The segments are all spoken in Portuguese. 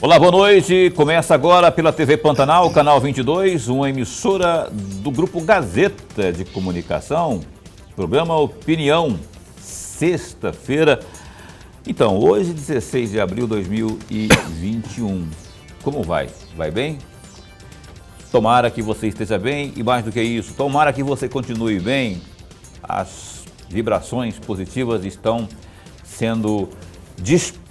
Olá, boa noite. Começa agora pela TV Pantanal, canal 22, uma emissora do Grupo Gazeta de Comunicação, programa Opinião, sexta-feira. Então, hoje, 16 de abril de 2021. Como vai? Vai bem? Tomara que você esteja bem e, mais do que isso, tomara que você continue bem. As vibrações positivas estão sendo disparadas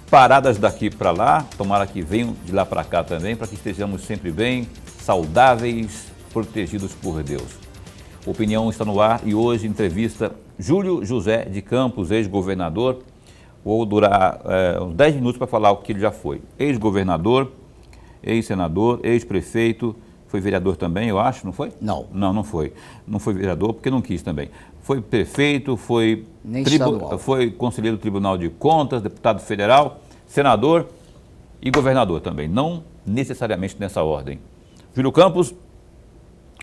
daqui para lá, tomara que venham de lá para cá também, para que estejamos sempre bem, saudáveis, protegidos por Deus. Opinião está no ar e hoje entrevista Júlio José de Campos, ex-governador. Vou durar uns 10 minutos para falar o que ele já foi. Ex-governador, ex-senador, ex-prefeito, foi vereador também, eu acho, não foi? Não. Não foi. Não foi vereador porque não quis também. Foi prefeito, foi conselheiro do Tribunal de Contas, deputado federal, senador e governador também. Não necessariamente nessa ordem. Júlio Campos,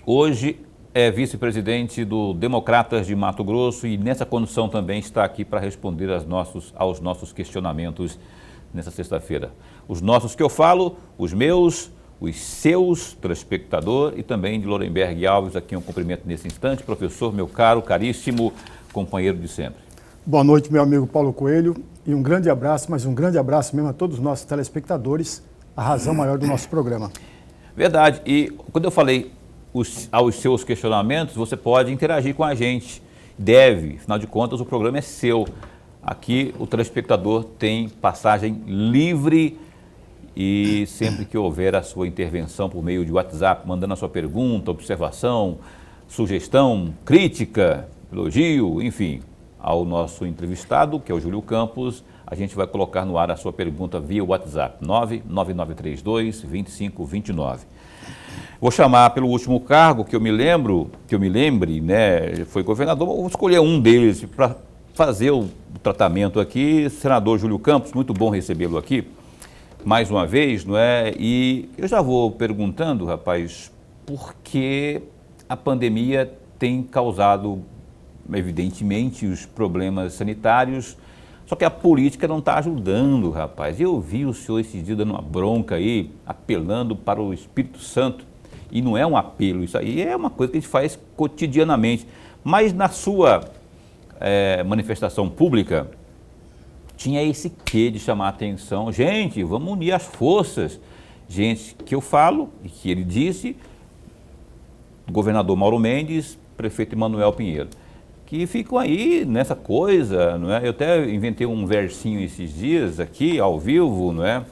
hoje é vice-presidente do Democratas de Mato Grosso e nessa condição também está aqui para responder aos nossos questionamentos nessa sexta-feira. Os nossos que eu falo, os meus, os seus, telespectador, e também de Lorenberg Alves, a quem eu cumprimento nesse instante. Professor, meu caro, caríssimo companheiro de sempre. Boa noite, meu amigo Paulo Coelho, e um grande abraço, mas um grande abraço mesmo a todos os nossos telespectadores, a razão maior do nosso programa. Verdade, e quando eu falei aos seus questionamentos, você pode interagir com a gente, deve, afinal de contas o programa é seu. Aqui o telespectador tem passagem livre e sempre que houver a sua intervenção por meio de WhatsApp, mandando a sua pergunta, observação, sugestão, crítica, elogio, enfim, ao nosso entrevistado, que é o Júlio Campos, a gente vai colocar no ar a sua pergunta via WhatsApp, 99932-2529. Vou chamar pelo último cargo que eu me lembre, né, foi governador, vou escolher um deles para fazer o tratamento aqui. Senador Júlio Campos, muito bom recebê-lo aqui. Mais uma vez, não é? E eu já vou perguntando, rapaz, por que a pandemia tem causado, evidentemente, os problemas sanitários, só que a política não está ajudando, rapaz. Eu vi o senhor esses dias dando uma bronca aí, apelando para o Espírito Santo, e não é um apelo, isso aí é uma coisa que a gente faz cotidianamente. Mas na sua manifestação pública, tinha esse quê de chamar a atenção. Gente, vamos unir as forças. Gente, que eu falo, e que ele disse, governador Mauro Mendes, prefeito Emanuel Pinheiro, que ficam aí nessa coisa, não é? Eu até inventei um versinho esses dias aqui, ao vivo, não é?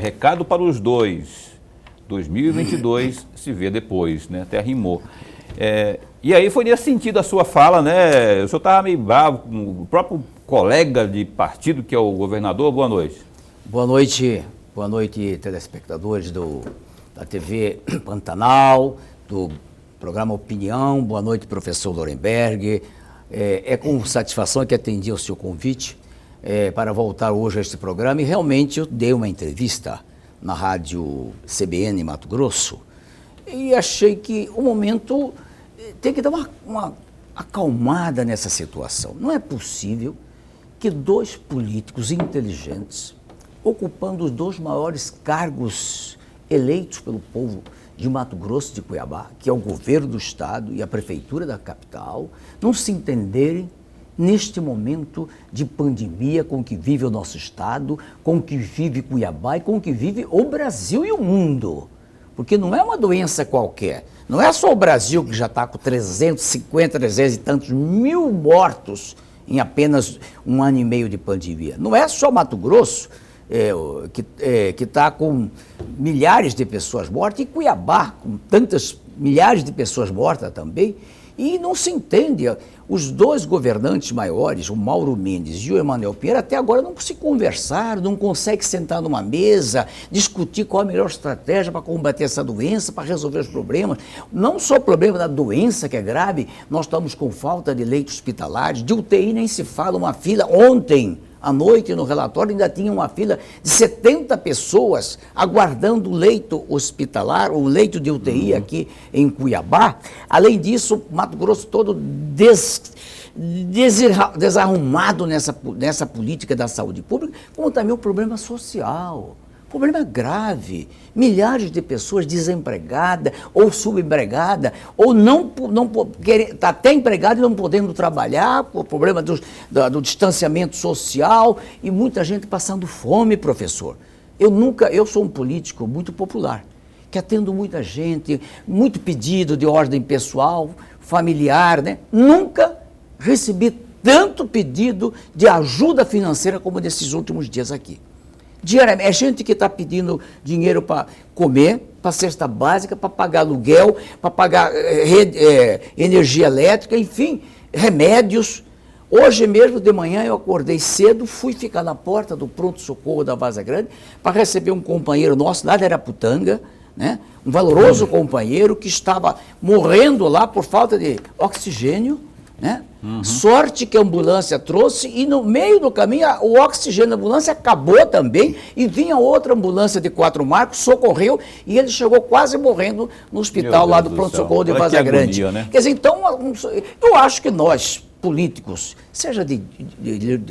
Recado para os dois, 2022 se vê depois, né? Até rimou. E aí foi nesse sentido a sua fala, né? O senhor estava meio bravo com o próprio colega de partido, que é o governador. Boa noite. Boa noite, telespectadores da TV Pantanal, do programa Opinião. Boa noite, professor Lorenberg. É com satisfação que atendi ao seu convite para voltar hoje a este programa, e realmente eu dei uma entrevista na rádio CBN Mato Grosso e achei que o momento tem que dar uma acalmada nessa situação. Não é possível que dois políticos inteligentes, ocupando os dois maiores cargos eleitos pelo povo de Mato Grosso de Cuiabá, que é o governo do estado e a prefeitura da capital, não se entenderem neste momento de pandemia com que vive o nosso estado, com que vive Cuiabá e com que vive o Brasil e o mundo. Porque não é uma doença qualquer. Não é só o Brasil que já está com 350, 300 e tantos mil mortos em apenas um ano e meio de pandemia. Não é só Mato Grosso que está com milhares de pessoas mortas, e Cuiabá com tantas milhares de pessoas mortas também. E não se entende, os dois governantes maiores, o Mauro Mendes e o Emanuel Pinheiro, até agora não se conversaram, não conseguem sentar numa mesa, discutir qual a melhor estratégia para combater essa doença, para resolver os problemas. Não só o problema da doença, que é grave, nós estamos com falta de leitos hospitalares, de UTI nem se fala, uma fila ontem à noite, no relatório, ainda tinha uma fila de 70 pessoas aguardando leito hospitalar, ou leito de UTI aqui em Cuiabá. Além disso, Mato Grosso todo desarrumado nessa política da saúde pública, como também o problema social. Problema grave. Milhares de pessoas desempregadas ou subempregadas, ou não tá até empregada e não podendo trabalhar, por problema do distanciamento social, e muita gente passando fome, professor. Eu sou um político muito popular, que atendo muita gente, muito pedido de ordem pessoal, familiar, né? Nunca recebi tanto pedido de ajuda financeira como nesses últimos dias aqui. Diariamente, é gente que está pedindo dinheiro para comer, para cesta básica, para pagar aluguel, para pagar energia elétrica, enfim, remédios. Hoje mesmo, de manhã, eu acordei cedo, fui ficar na porta do pronto-socorro da Vaza Grande para receber um companheiro nosso lá de Araputanga, né? Um valoroso companheiro que estava morrendo lá por falta de oxigênio, né? Sorte que a ambulância trouxe, e no meio do caminho o oxigênio da ambulância acabou também, e vinha outra ambulância de 4 marcos, socorreu, e ele chegou quase morrendo no hospital lá do pronto-socorro de Vaza Grande. Agonia, né? Quer dizer, então, eu acho que nós, políticos, seja de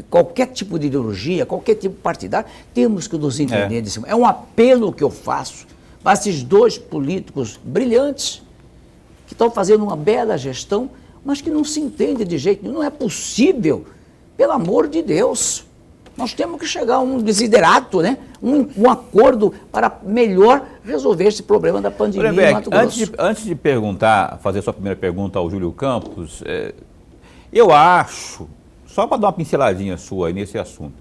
qualquer tipo de ideologia, qualquer tipo partidário, temos que nos entender disso. É um apelo que eu faço para esses dois políticos brilhantes, que estão fazendo uma bela gestão, mas que não se entende de jeito nenhum. Não é possível, pelo amor de Deus. Nós temos que chegar a um desiderato, né? Um acordo para melhor resolver esse problema da pandemia em Mato Grosso. Antes de perguntar, fazer a sua primeira pergunta ao Júlio Campos, eu acho, só para dar uma pinceladinha sua aí nesse assunto,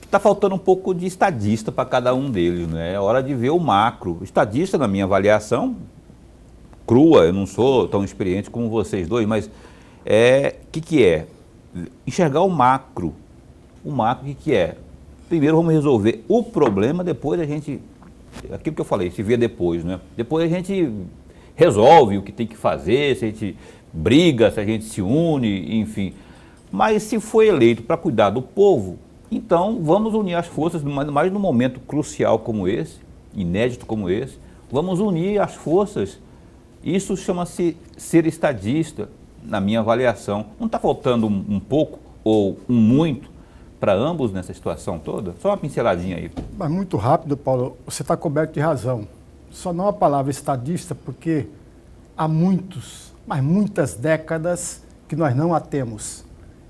que está faltando um pouco de estadista para cada um deles, né? É hora de ver o macro. Estadista, na minha avaliação, crua, eu não sou tão experiente como vocês dois, mas que é? Enxergar o macro. O macro, o que é? Primeiro vamos resolver o problema, depois a gente, aquilo que eu falei, se vê depois, né? Depois a gente resolve o que tem que fazer, se a gente briga, se a gente se une, enfim. Mas se foi eleito para cuidar do povo, então vamos unir as forças, mais num momento crucial como esse, inédito como esse, vamos unir as forças. Isso chama-se ser estadista, na minha avaliação. Não está faltando um pouco ou um muito para ambos nessa situação toda? Só uma pinceladinha aí. Mas muito rápido, Paulo, você está coberto de razão. Só não a palavra estadista, porque há muitas décadas que nós não a temos.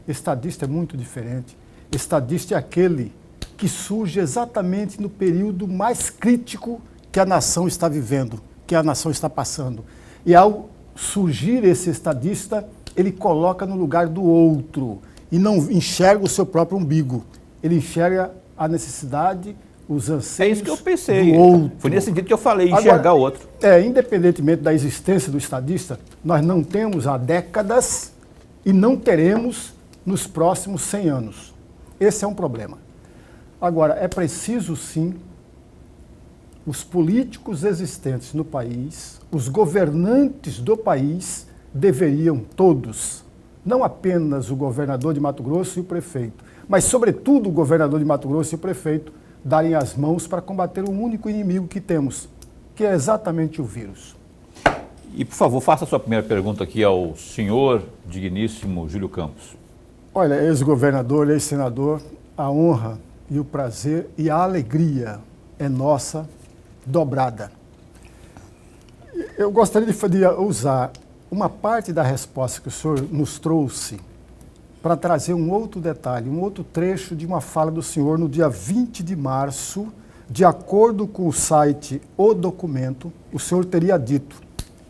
Estadista é muito diferente. Estadista é aquele que surge exatamente no período mais crítico que a nação está vivendo, que a nação está passando. E ao surgir esse estadista, ele coloca no lugar do outro e não enxerga o seu próprio umbigo. Ele enxerga a necessidade, os anseios É isso que eu pensei. do outro. Foi nesse sentido que eu falei, enxergar o outro. Independentemente da existência do estadista, nós não temos há décadas e não teremos nos próximos 100 anos. Esse é um problema. Agora, é preciso, sim, os políticos existentes no país, os governantes do país, deveriam todos, não apenas o governador de Mato Grosso e o prefeito, mas, sobretudo, o governador de Mato Grosso e o prefeito, darem as mãos para combater o único inimigo que temos, que é exatamente o vírus. E, por favor, faça a sua primeira pergunta aqui ao senhor digníssimo Júlio Campos. Olha, ex-governador, ex-senador, a honra e o prazer e a alegria é nossa, dobrada. Eu gostaria de usar uma parte da resposta que o senhor nos trouxe para trazer um outro detalhe, um outro trecho de uma fala do senhor no dia 20 de março, de acordo com o site O Documento, o senhor teria dito,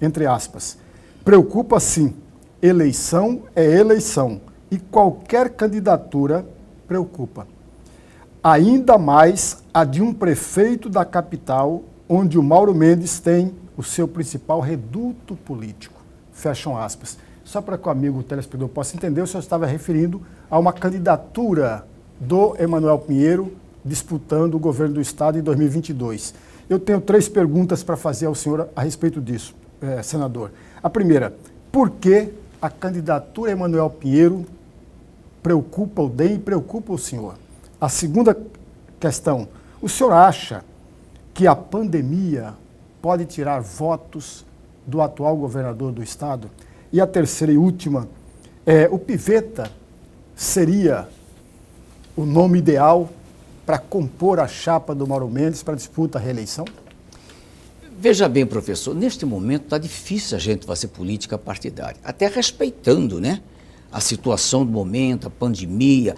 entre aspas, preocupa sim, eleição é eleição e qualquer candidatura preocupa. Ainda mais a de um prefeito da capital, onde o Mauro Mendes tem o seu principal reduto político. Fecham aspas. Só para que o amigo telespectador possa entender, o senhor estava referindo a uma candidatura do Emanuel Pinheiro disputando o governo do estado em 2022. Eu tenho 3 perguntas para fazer ao senhor a respeito disso, senador. A primeira, por que a candidatura Emanuel Pinheiro preocupa o DEM e preocupa o senhor? A segunda questão, o senhor acha que a pandemia pode tirar votos do atual governador do estado? E a terceira e última, o Piveta seria o nome ideal para compor a chapa do Mauro Mendes para disputa à reeleição? Veja bem, professor, neste momento está difícil a gente fazer política partidária, até respeitando, né, a situação do momento, a pandemia.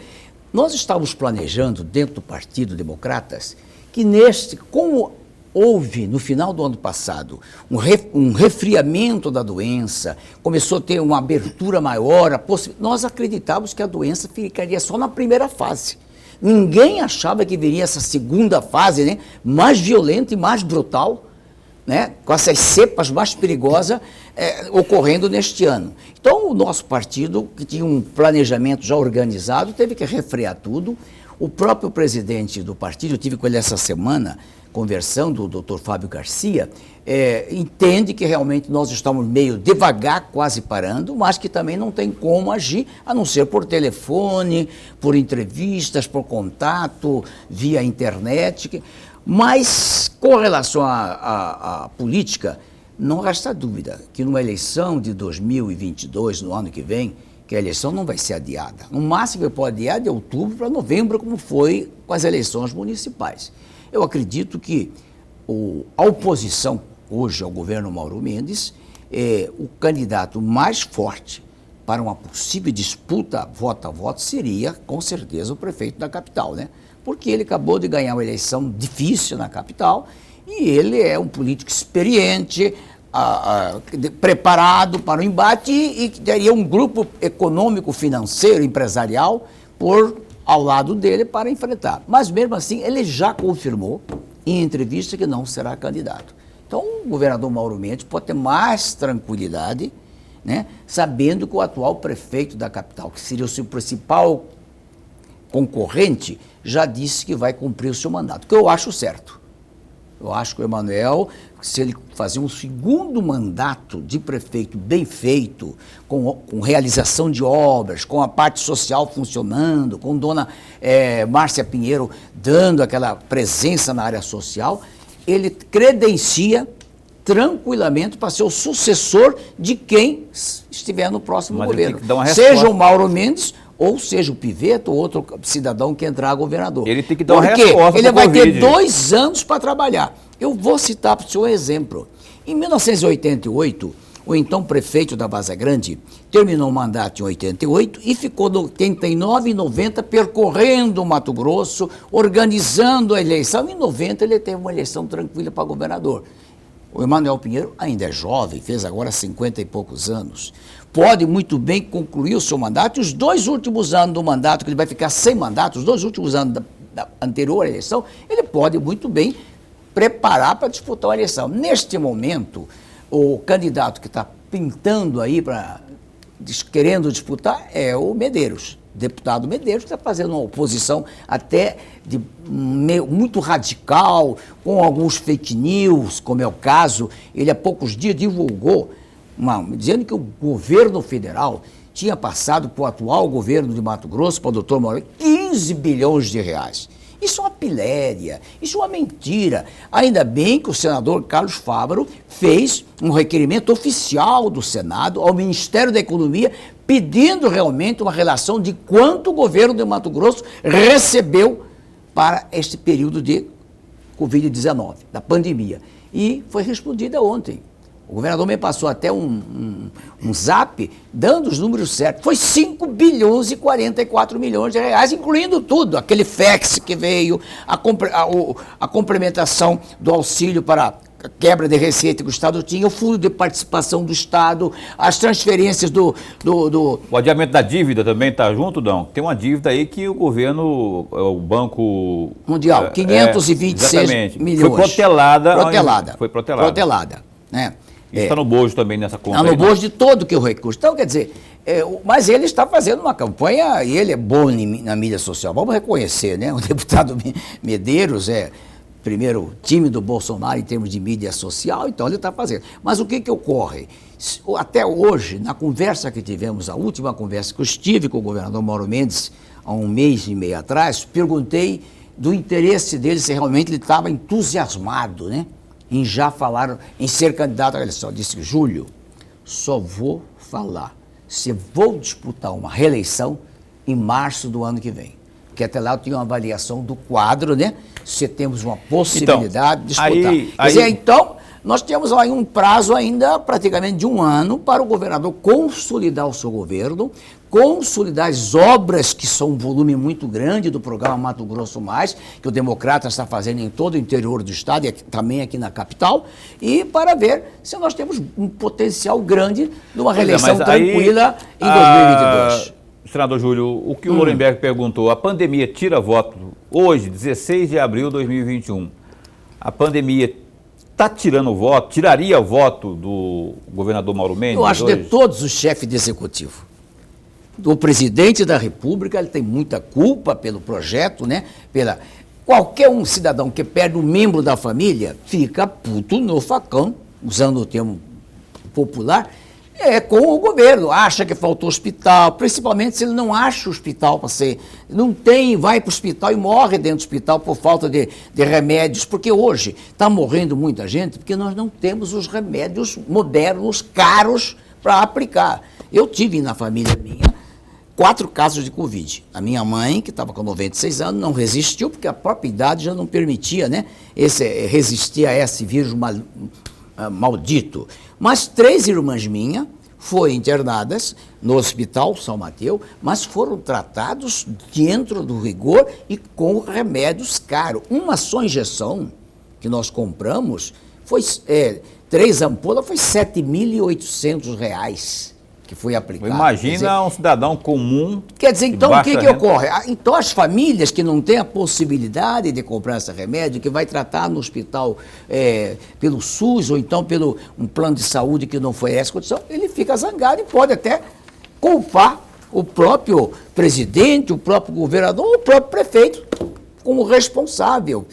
Nós estávamos planejando, dentro do Partido Democratas, que como houve, no final do ano passado, um resfriamento da doença, começou a ter uma abertura maior, nós acreditávamos que a doença ficaria só na primeira fase. Ninguém achava que viria essa segunda fase, né, mais violenta e mais brutal, né, com essas cepas mais perigosas ocorrendo neste ano. Então, o nosso partido, que tinha um planejamento já organizado, teve que refrear tudo. O próprio presidente do partido, eu tive com ele essa semana, conversando, o doutor Fábio Garcia, entende que realmente nós estamos meio devagar, quase parando, mas que também não tem como agir, a não ser por telefone, por entrevistas, por contato, via internet. Mas, com relação à política, não resta dúvida que numa eleição de 2022, no ano que vem, que a eleição não vai ser adiada. No máximo que pode adiar de outubro para novembro, como foi com as eleições municipais. Eu acredito que a oposição hoje ao governo Mauro Mendes é o candidato mais forte para uma possível disputa voto a voto seria, com certeza, o prefeito da capital, né? Porque ele acabou de ganhar uma eleição difícil na capital e ele é um político experiente, preparado para o embate e que teria um grupo econômico, financeiro, empresarial ao lado dele para enfrentar. Mas mesmo assim, ele já confirmou em entrevista que não será candidato. Então, o governador Mauro Mendes pode ter mais tranquilidade, né, sabendo que o atual prefeito da capital, que seria o seu principal concorrente, já disse que vai cumprir o seu mandato, que eu acho certo. Eu acho que o Emanuel, se ele fazer um segundo mandato de prefeito bem feito, com realização de obras, com a parte social funcionando, com dona Márcia Pinheiro dando aquela presença na área social, ele credencia tranquilamente para ser o sucessor de quem estiver no próximo governo. Seja o Mauro Mendes ou seja o Piveto ou outro cidadão que entrar governador. Ele tem que dar uma resposta. Porque ele vai ter 2 anos para trabalhar. Eu vou citar para o senhor um exemplo. Em 1988, o então prefeito da Vaza Grande terminou o mandato em 88 e ficou no 89 e 90 percorrendo o Mato Grosso, organizando a eleição. Em 90 ele teve uma eleição tranquila para governador. O Emanuel Pinheiro ainda é jovem, fez agora 50 e poucos anos. Pode muito bem concluir o seu mandato e os 2 últimos anos do mandato, que ele vai ficar sem mandato, os 2 últimos anos da anterior eleição, ele pode muito bem preparar para disputar uma eleição. Neste momento, o candidato que está pintando aí, querendo disputar, é o Medeiros. Deputado Medeiros, que está fazendo uma oposição até muito radical, com alguns fake news, como é o caso. Ele há poucos dias divulgou, dizendo que o governo federal tinha passado para o atual governo de Mato Grosso, para o doutor Mauro, 15 bilhões de reais. Isso é uma piléria, isso é uma mentira. Ainda bem que o senador Carlos Fávaro fez um requerimento oficial do Senado ao Ministério da Economia, pedindo realmente uma relação de quanto o governo de Mato Grosso recebeu para este período de Covid-19, da pandemia. E foi respondida ontem. O governador me passou até um zap dando os números certos. Foi 5 bilhões e 44 milhões de reais, incluindo tudo. Aquele FEX que veio, a complementação do auxílio para quebra de receita que o Estado tinha, o fundo de participação do Estado, as transferências do... O adiamento da dívida também está junto, não? Tem uma dívida aí que o governo, o Banco... Mundial, 526 milhões. Foi protelada. Foi protelada, né? Isso está no bojo também nessa conta. Está no bojo de todo que o recurso. Então, quer dizer, mas ele está fazendo uma campanha e ele é bom na mídia social. Vamos reconhecer, né? O deputado Medeiros é primeiro time do Bolsonaro em termos de mídia social, então ele está fazendo. Mas o que ocorre? Até hoje, na conversa que tivemos, a última conversa que eu estive com o governador Mauro Mendes, há 1 mês e meio atrás, perguntei do interesse dele, se realmente ele estava entusiasmado, né? Em já falar em ser candidato à eleição. Disse: Júlio, só vou falar se vou disputar uma reeleição em março do ano que vem. porque até lá eu tinha uma avaliação do quadro, né? Se temos uma possibilidade de disputar. Quer dizer, então, nós temos aí um prazo ainda praticamente de 1 ano para o governador consolidar o seu governo, consolidar as obras que são um volume muito grande do programa Mato Grosso Mais, que o Democrata está fazendo em todo o interior do estado e também aqui na capital, e para ver se nós temos um potencial grande de uma reeleição tranquila em 2022. Senador Júlio, o que o Lorenberg perguntou, a pandemia tira voto hoje, 16 de abril de 2021, a pandemia está tirando o voto, tiraria o voto do governador Mauro Mendes? Eu acho que de todos os chefes de executivo, do presidente da República, ele tem muita culpa pelo projeto, né? Qualquer um cidadão que perde um membro da família fica puto no facão, usando o termo popular, com o governo. Acha que faltou hospital, principalmente se ele não acha hospital para ser. Não tem, vai para o hospital e morre dentro do hospital por falta de remédios, porque hoje está morrendo muita gente porque nós não temos os remédios modernos, caros, para aplicar. Eu tive na família minha 4 casos de Covid. A minha mãe, que estava com 96 anos, não resistiu, porque a própria idade já não permitia, né, resistir a esse vírus maldito. Mas 3 irmãs minhas foram internadas no Hospital São Mateus, mas foram tratados dentro do rigor e com remédios caros. Uma só injeção que nós compramos, foi 3 ampolas, foi R$ 7.800 que foi aplicado. Imagina um cidadão comum. Quer dizer, então o que ocorre? Então as famílias que não têm a possibilidade de comprar esse remédio, que vai tratar no hospital pelo SUS ou então pelo um plano de saúde que não foi essa condição, ele fica zangado e pode até culpar o próprio presidente, o próprio governador, o próprio prefeito como responsável.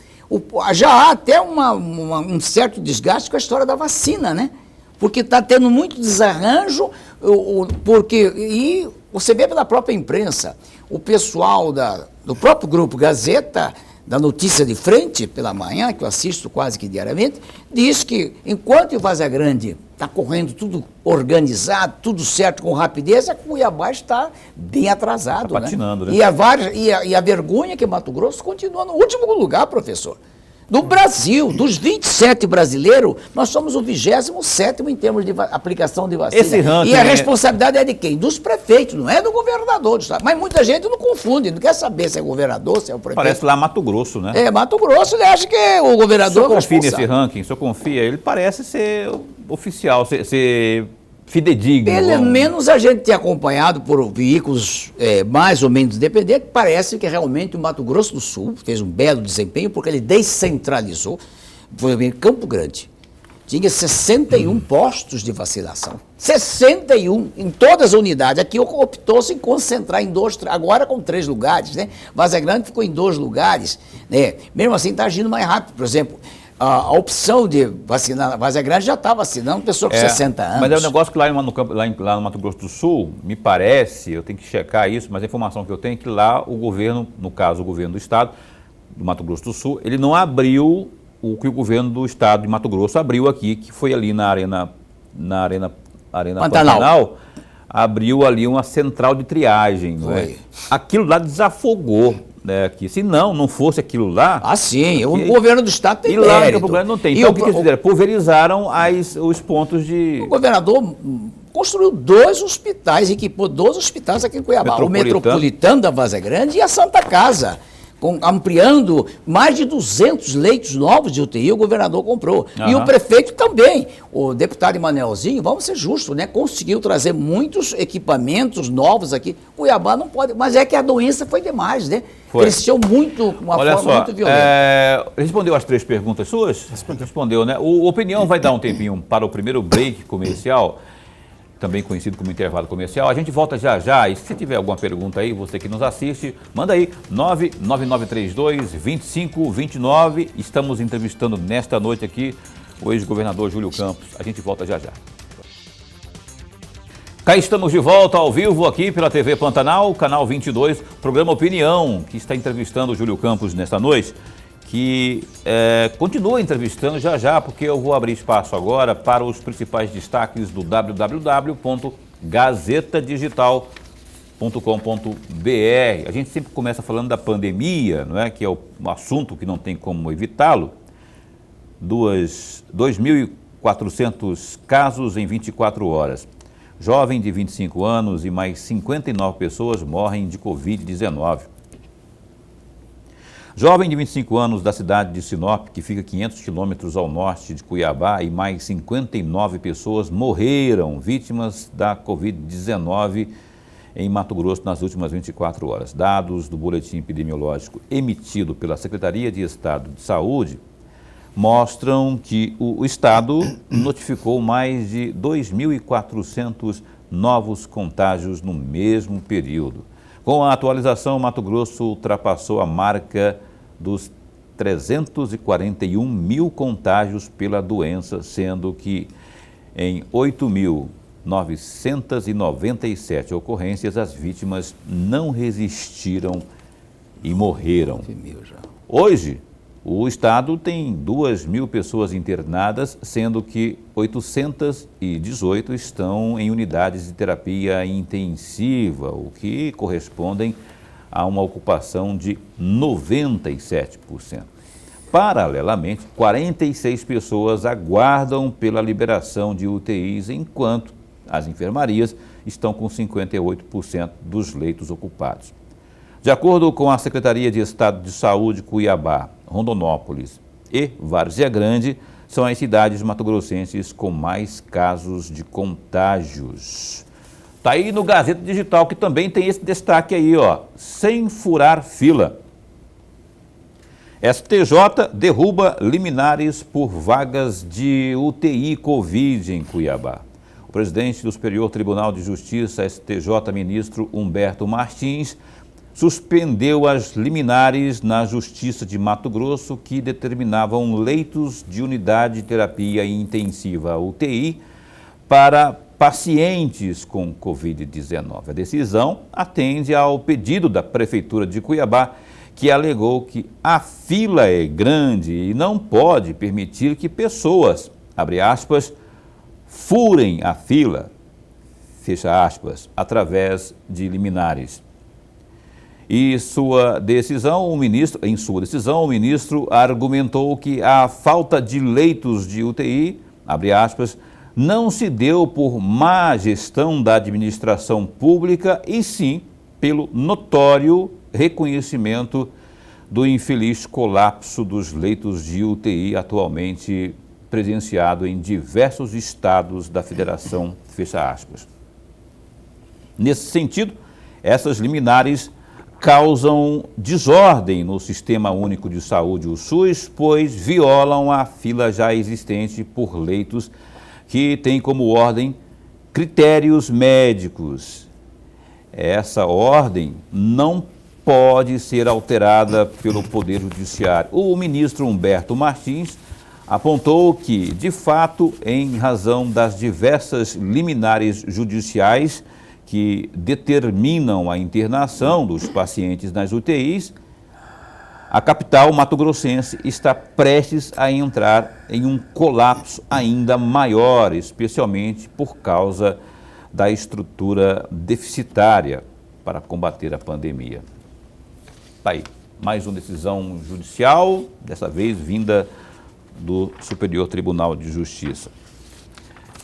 Já há até um certo desgaste com a história da vacina, né? Porque está tendo muito desarranjo, e você vê pela própria imprensa, o pessoal do próprio grupo Gazeta, da Notícia de Frente, pela manhã, que eu assisto quase que diariamente, diz que enquanto o Vazagrande está correndo tudo organizado, tudo certo, com rapidez, a Cuiabá está bem atrasado. Tá patinando, né? E a vergonha que Mato Grosso continua no último lugar, professor. Do Brasil, dos 27 brasileiros, nós somos o 27º em termos de aplicação de vacina. Esse ranking, e a responsabilidade é de quem? Dos prefeitos, não é do governador do estado. Mas muita gente não confunde, não quer saber se é governador, se é o prefeito. Parece lá Mato Grosso, né? Mato Grosso, ele acha que é o governador. O senhor confia nesse ranking? O senhor confia? Ele parece ser oficial, ser fidedigno. Pelo menos a gente tem acompanhado por veículos mais ou menos independentes, parece que realmente o Mato Grosso do Sul fez um belo desempenho, porque ele descentralizou. Foi em Campo Grande. Tinha 61 postos de vacinação. 61 em todas as unidades. Aqui optou-se em concentrar em 2, agora com 3 lugares, né? Vazagrande ficou em 2 lugares, né? Mesmo assim está agindo mais rápido. Por exemplo, a opção de vacinar, Vazagrande já está vacinando pessoa com 60 anos. Mas é um negócio que lá no Mato Grosso do Sul, me parece, eu tenho que checar isso, mas a informação que eu tenho é que lá o governo, no caso o governo do estado, do Mato Grosso do Sul, ele não abriu o que o governo do estado de Mato Grosso abriu aqui, que foi ali na Arena Pantanal, abriu ali uma central de triagem. Né? Aquilo lá desafogou. Né, aqui. Se não fosse aquilo lá... Ah, sim, o governo do estado tem mérito. E lá no Campo Grande não tem. Então o que eles fizeram? Pulverizaram os pontos de... O governador construiu 2 hospitais, equipou 2 hospitais aqui em Cuiabá. O Metropolitano da Vazagrande e a Santa Casa. Ampliando mais de 200 leitos novos de UTI, o governador comprou. E o prefeito também. O deputado Emanuelzinho, vamos ser justos, né? Conseguiu trazer muitos equipamentos novos aqui. Cuiabá não pode, mas é que a doença foi demais, né? Cresceu muito, uma forma muito violenta. Respondeu as 3 perguntas suas? Respondeu, né? O Opinião vai dar um tempinho para o primeiro break comercial, também conhecido como intervalo comercial. A gente volta já já, e se tiver alguma pergunta aí, você que nos assiste, manda aí, 99932-2529. Estamos entrevistando nesta noite aqui o ex-governador Júlio Campos. A gente volta já já. Cá estamos de volta ao vivo aqui pela TV Pantanal, canal 22, programa Opinião, que está entrevistando o Júlio Campos nesta noite, que continua entrevistando já, porque eu vou abrir espaço agora para os principais destaques do www.gazetadigital.com.br. A gente sempre começa falando da pandemia, não é? Que é um assunto que não tem como evitá-lo. 2.400 casos em 24 horas. Jovem de 25 anos e mais 59 pessoas morrem de Covid-19. Jovem de 25 anos da cidade de Sinop, que fica 500 quilômetros ao norte de Cuiabá, e mais 59 pessoas morreram vítimas da Covid-19 em Mato Grosso nas últimas 24 horas. Dados do boletim epidemiológico emitido pela Secretaria de Estado de Saúde mostram que o Estado notificou mais de 2.400 novos contágios no mesmo período. Com a atualização, Mato Grosso ultrapassou a marca dos 341 mil contágios pela doença, sendo que em 8.997 ocorrências as vítimas não resistiram e morreram. Hoje, o estado tem 2.000 pessoas internadas, sendo que 818 estão em unidades de terapia intensiva, o que correspondem a uma ocupação de 97%. Paralelamente, 46 pessoas aguardam pela liberação de UTIs, enquanto as enfermarias estão com 58% dos leitos ocupados. De acordo com a Secretaria de Estado de Saúde Cuiabá, Rondonópolis e Várzea Grande, são as cidades mato-grossenses com mais casos de contágios. Está aí no Gazeta Digital, que também tem esse destaque aí, ó, sem furar fila. STJ derruba liminares por vagas de UTI Covid em Cuiabá. O presidente do Superior Tribunal de Justiça, STJ, ministro Humberto Martins, suspendeu as liminares na Justiça de Mato Grosso que determinavam leitos de unidade de terapia intensiva UTI para pacientes com Covid-19. A decisão atende ao pedido da Prefeitura de Cuiabá, que alegou que a fila é grande e não pode permitir que pessoas, abre aspas, furem a fila, fecha aspas, através de liminares. Em sua decisão, o ministro argumentou que a falta de leitos de UTI, abre aspas, não se deu por má gestão da administração pública e sim pelo notório reconhecimento do infeliz colapso dos leitos de UTI atualmente presenciado em diversos estados da federação, fecha aspas. Nesse sentido, essas liminares causam desordem no Sistema Único de Saúde, o SUS, pois violam a fila já existente por leitos que tem como ordem critérios médicos. Essa ordem não pode ser alterada pelo Poder Judiciário. O ministro Humberto Martins apontou que, de fato, em razão das diversas liminares judiciais que determinam a internação dos pacientes nas UTIs, a capital mato-grossense está prestes a entrar em um colapso ainda maior, especialmente por causa da estrutura deficitária para combater a pandemia. Tá aí, mais uma decisão judicial, dessa vez vinda do Superior Tribunal de Justiça.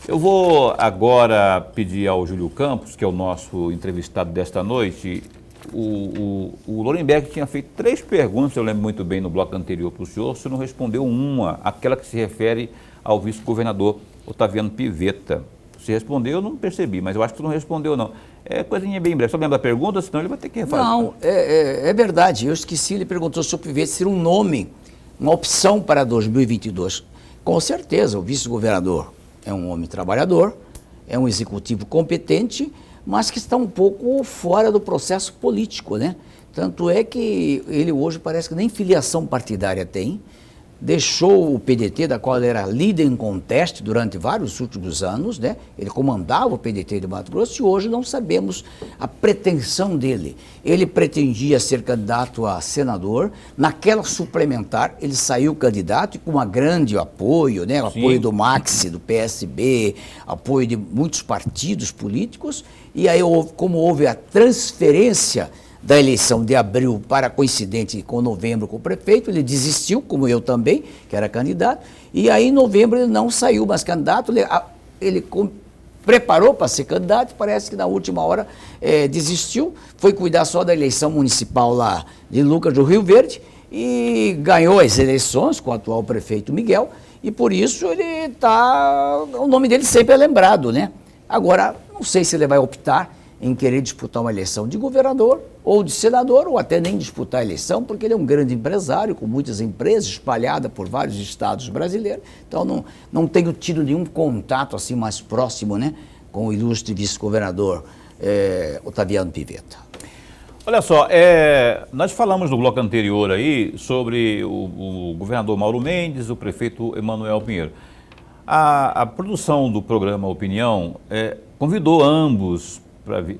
Eu vou agora pedir ao Júlio Campos, que é o nosso entrevistado desta noite. O Lorenberg tinha feito 3 perguntas, eu lembro muito bem no bloco anterior para o senhor, você não respondeu uma, aquela que se refere ao vice-governador Otaviano Pivetta. Você respondeu, eu não percebi, mas eu acho que você não respondeu não. É coisinha bem breve, só lembra da pergunta, senão ele vai ter que refazer. Não, é verdade, eu esqueci, ele perguntou se o Pivetta seria um nome, uma opção para 2022. Com certeza, o vice-governador é um homem trabalhador, é um executivo competente, mas que está um pouco fora do processo político, né? Tanto é que ele hoje parece que nem filiação partidária tem, deixou o PDT, da qual ele era líder em conteste durante vários últimos anos, né? Ele comandava o PDT de Mato Grosso e hoje não sabemos a pretensão dele. Ele pretendia ser candidato a senador, naquela suplementar ele saiu candidato e com um grande apoio, né? O apoio do Maxi, do PSB, apoio de muitos partidos políticos, e aí como houve a transferência da eleição de abril para coincidente com novembro com o prefeito, ele desistiu, como eu também, que era candidato, e aí em novembro ele não saiu mais candidato, ele preparou para ser candidato, parece que na última hora desistiu, foi cuidar só da eleição municipal lá de Lucas do Rio Verde e ganhou as eleições com o atual prefeito Miguel, e por isso o nome dele sempre é lembrado, né? Agora, não sei se ele vai optar em querer disputar uma eleição de governador ou de senador, ou até nem disputar a eleição, porque ele é um grande empresário, com muitas empresas espalhadas por vários estados brasileiros. Então, não tenho tido nenhum contato assim mais próximo, né, com o ilustre vice-governador Otaviano Pivetta. Olha só, nós falamos no bloco anterior aí sobre o governador Mauro Mendes, o prefeito Emanuel Pinheiro. A produção do programa Opinião convidou ambos,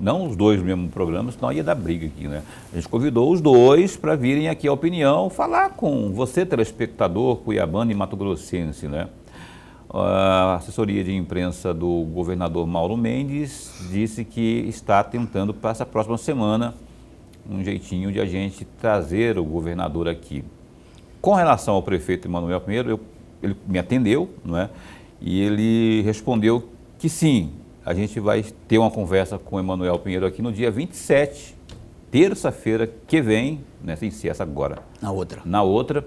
não os dois no mesmo programa, senão ia dar briga aqui, né? A gente convidou os dois para virem aqui à Opinião falar com você, telespectador cuiabano e mato-grossense, né? A assessoria de imprensa do governador Mauro Mendes disse que está tentando para essa próxima semana um jeitinho de a gente trazer o governador aqui. Com relação ao prefeito Emanuel Pinheiro, ele me atendeu, não é? E ele respondeu que sim, a gente vai ter uma conversa com o Emanuel Pinheiro aqui no dia 27, terça-feira que vem, né, sem ser essa agora. Na outra,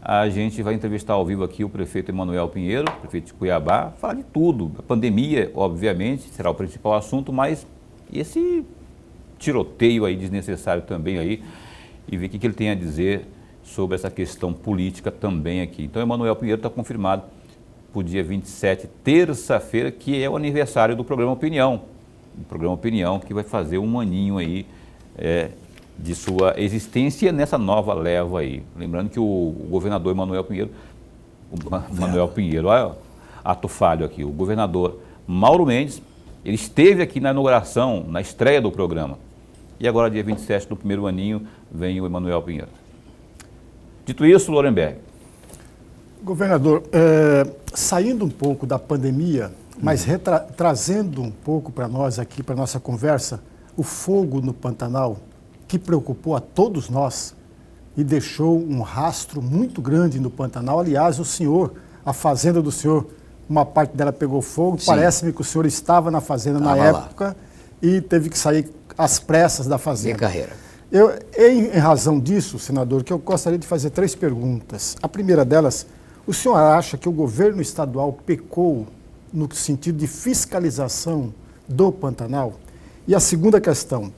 a gente vai entrevistar ao vivo aqui o prefeito Emanuel Pinheiro, prefeito de Cuiabá, falar de tudo. A pandemia, obviamente, será o principal assunto, mas esse tiroteio aí desnecessário também aí, e ver o que ele tem a dizer sobre essa questão política também aqui. Então, Emanuel Pinheiro está confirmado para o dia 27, terça-feira, que é o aniversário do programa Opinião. O programa Opinião que vai fazer um aninho aí de sua existência nessa nova leva aí. Lembrando que o governador Emanuel Pinheiro, olha ato falho aqui, o governador Mauro Mendes, ele esteve aqui na inauguração, na estreia do programa. E agora, dia 27, no primeiro aninho, vem o Emanuel Pinheiro. Dito isso, Lorenberg. Governador, saindo um pouco da pandemia, mas trazendo um pouco para nós aqui, para nossa conversa, o fogo no Pantanal, que preocupou a todos nós e deixou um rastro muito grande no Pantanal. Aliás, a fazenda do senhor, uma parte dela pegou fogo. Parece-me que o senhor estava na fazenda na época e teve que sair às pressas da fazenda. De carreira. Em razão disso, senador, que eu gostaria de fazer 3 perguntas. A primeira delas, o senhor acha que o governo estadual pecou no sentido de fiscalização do Pantanal? E a segunda questão,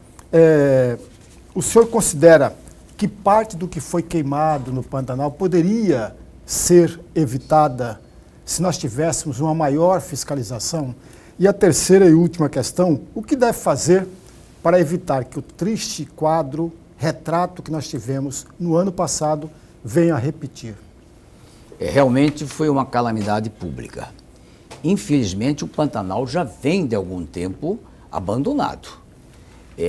o senhor considera que parte do que foi queimado no Pantanal poderia ser evitada se nós tivéssemos uma maior fiscalização? E a terceira e última questão, o que deve fazer para evitar que o triste retrato que nós tivemos no ano passado venha a repetir? Realmente foi uma calamidade pública. Infelizmente, o Pantanal já vem de algum tempo abandonado.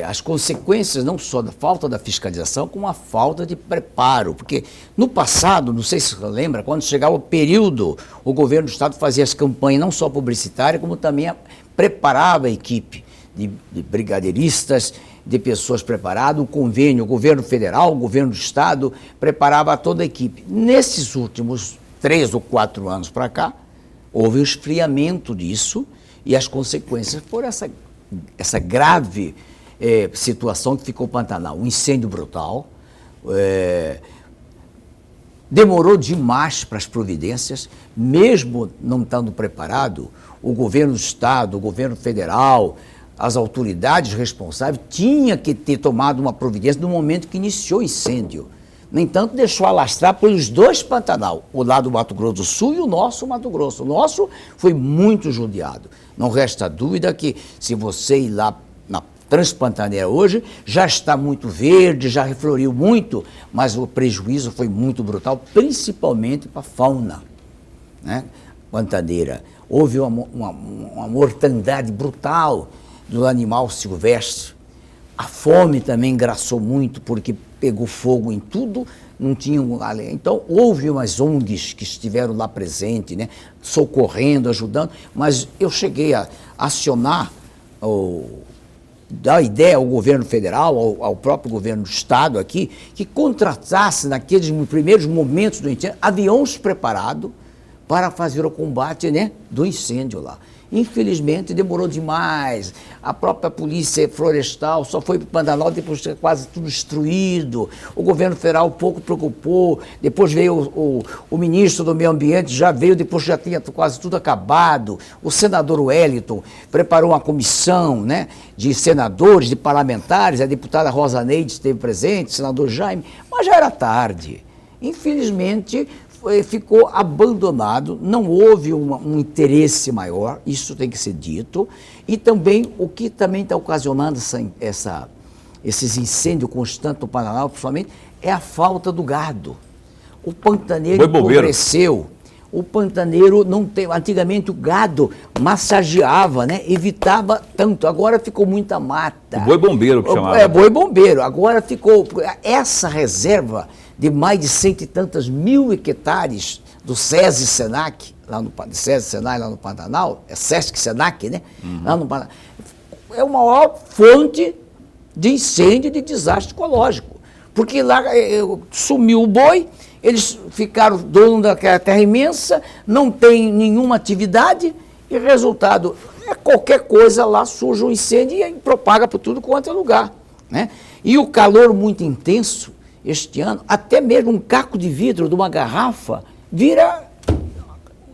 As consequências não só da falta da fiscalização, como a falta de preparo. Porque no passado, não sei se você lembra, quando chegava o período, o governo do estado fazia as campanhas não só publicitárias, como também preparava a equipe de brigadeiristas, de pessoas preparadas, o convênio, o governo federal, o governo do estado, preparava toda a equipe. Nesses últimos 3 ou 4 anos para cá, houve um esfriamento disso e as consequências foram essa grave situação que ficou o Pantanal. Um incêndio brutal, demorou demais para as providências, mesmo não estando preparado, o governo do estado, o governo federal, as autoridades responsáveis tinham que ter tomado uma providência no momento que iniciou o incêndio. No entanto, deixou alastrar pelos 2 Pantanal, o lado do Mato Grosso do Sul e o nosso Mato Grosso. O nosso foi muito judiado. Não resta dúvida que se você ir lá Transpantaneira hoje já está muito verde, já refloriu muito, mas o prejuízo foi muito brutal, principalmente para a fauna, né, pantaneira. Houve uma mortandade brutal do animal silvestre. A fome também engraçou muito, porque pegou fogo em tudo, não tinham... Então, houve umas ONGs que estiveram lá presentes, né, socorrendo, ajudando, mas eu cheguei a acionar, dar ideia ao governo federal, ao próprio governo do estado aqui, que contratasse, naqueles primeiros momentos do incêndio, aviões preparados para fazer o combate, né, do incêndio lá. Infelizmente, demorou demais. A própria polícia florestal só foi para o Pantanal depois de ter quase tudo destruído. O governo federal pouco preocupou. Depois veio o ministro do Meio Ambiente, já veio depois já tinha quase tudo acabado. O senador Wellington preparou uma comissão, né, de senadores, de parlamentares. A deputada Rosa Neide esteve presente, o senador Jaime, mas já era tarde. Infelizmente, ficou abandonado, não houve um interesse maior, isso tem que ser dito, e também o que também está ocasionando esses incêndios constantes no Pantanal, principalmente, é a falta do gado. O pantaneiro empobreceu, o pantaneiro não tem, antigamente o gado massageava, né, evitava tanto, agora ficou muita mata. O boi bombeiro que chamava. Boi bombeiro, agora ficou, essa reserva de mais de 100 e tantas mil hectares do SESI Senac, lá no SESI Senai, lá no Pantanal, é Sesc Senac, né? Lá no Pantanal, é uma maior fonte de incêndio e de desastre ecológico. Porque lá sumiu o boi, eles ficaram donos daquela terra imensa, não tem nenhuma atividade e resultado é qualquer coisa lá surge um incêndio e propaga por tudo quanto é lugar, né? E o calor muito intenso este ano, até mesmo um caco de vidro de uma garrafa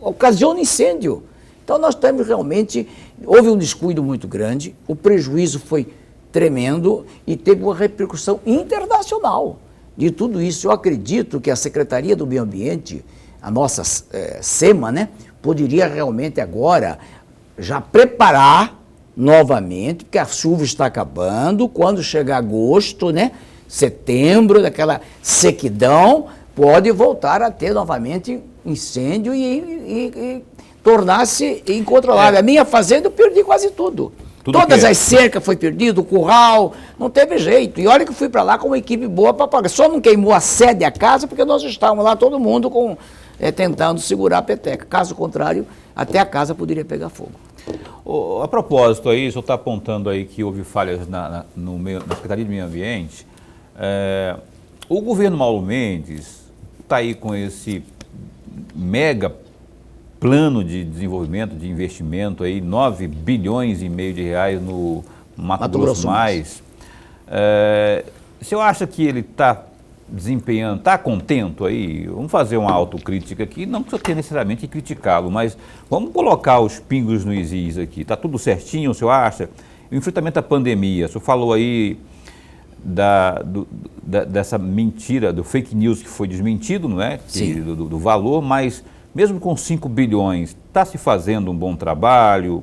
ocasiona incêndio. Então nós temos realmente, houve um descuido muito grande, o prejuízo foi tremendo e teve uma repercussão internacional de tudo isso. Eu acredito que a Secretaria do Meio Ambiente, a nossa SEMA, né, poderia realmente agora já preparar novamente, porque a chuva está acabando, quando chegar agosto, né, setembro, daquela sequidão, pode voltar a ter novamente incêndio e tornar-se incontrolável. A minha fazenda eu perdi quase tudo. Todas as cercas foi perdido, o curral, não teve jeito. E olha que eu fui para lá com uma equipe boa para pagar. Só não queimou a sede da casa porque nós estávamos lá todo mundo tentando segurar a peteca. Caso contrário, até a casa poderia pegar fogo. A propósito aí, o senhor está apontando aí que houve falhas na Secretaria de Meio Ambiente. O governo Mauro Mendes está aí com esse mega plano de desenvolvimento, de investimento, aí, 9 bilhões e meio de reais no Mato Grosso Mais. O senhor acha que ele está desempenhando, está contento aí? Vamos fazer uma autocrítica aqui, não precisa ter necessariamente que criticá-lo, mas vamos colocar os pingos no is aqui. Está tudo certinho, o senhor acha? O enfrentamento à pandemia, o senhor falou aí dessa mentira, do fake news que foi desmentido, não é? Do valor, mas mesmo com 5 bilhões, está se fazendo um bom trabalho,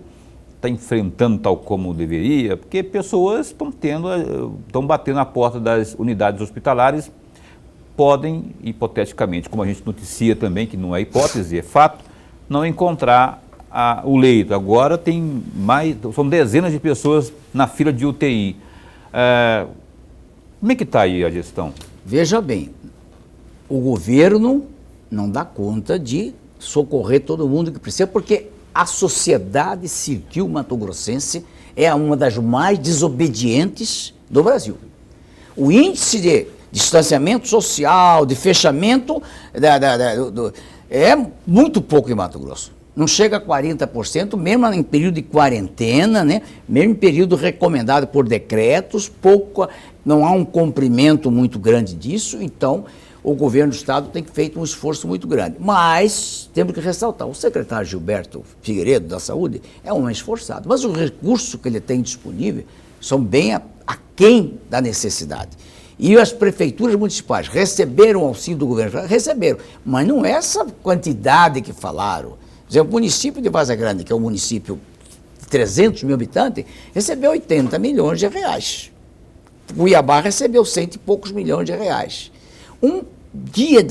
está enfrentando tal como deveria, porque pessoas estão batendo na porta das unidades hospitalares, podem, hipoteticamente, como a gente noticia também, que não é hipótese, é fato, não encontrar o leito. Agora são dezenas de pessoas na fila de UTI. Como é que está aí a gestão? Veja bem, o governo não dá conta de socorrer todo mundo que precisa, porque a sociedade civil mato-grossense é uma das mais desobedientes do Brasil. O índice de distanciamento social, de fechamento, é muito pouco em Mato Grosso. Não chega a 40%, mesmo em período de quarentena, né? Mesmo em período recomendado por decretos, não há um cumprimento muito grande disso, então o governo do estado tem feito um esforço muito grande. Mas temos que ressaltar, o secretário Gilberto Figueiredo da Saúde é um esforçado, mas os recursos que ele tem disponível são bem aquém da necessidade. E as prefeituras municipais receberam o auxílio do governo, receberam, mas não é essa quantidade que falaram. Por exemplo, o município de Vaza Grande, que é um município de 300 mil habitantes, recebeu 80 milhões de reais. Cuiabá recebeu 100 e poucos milhões de reais.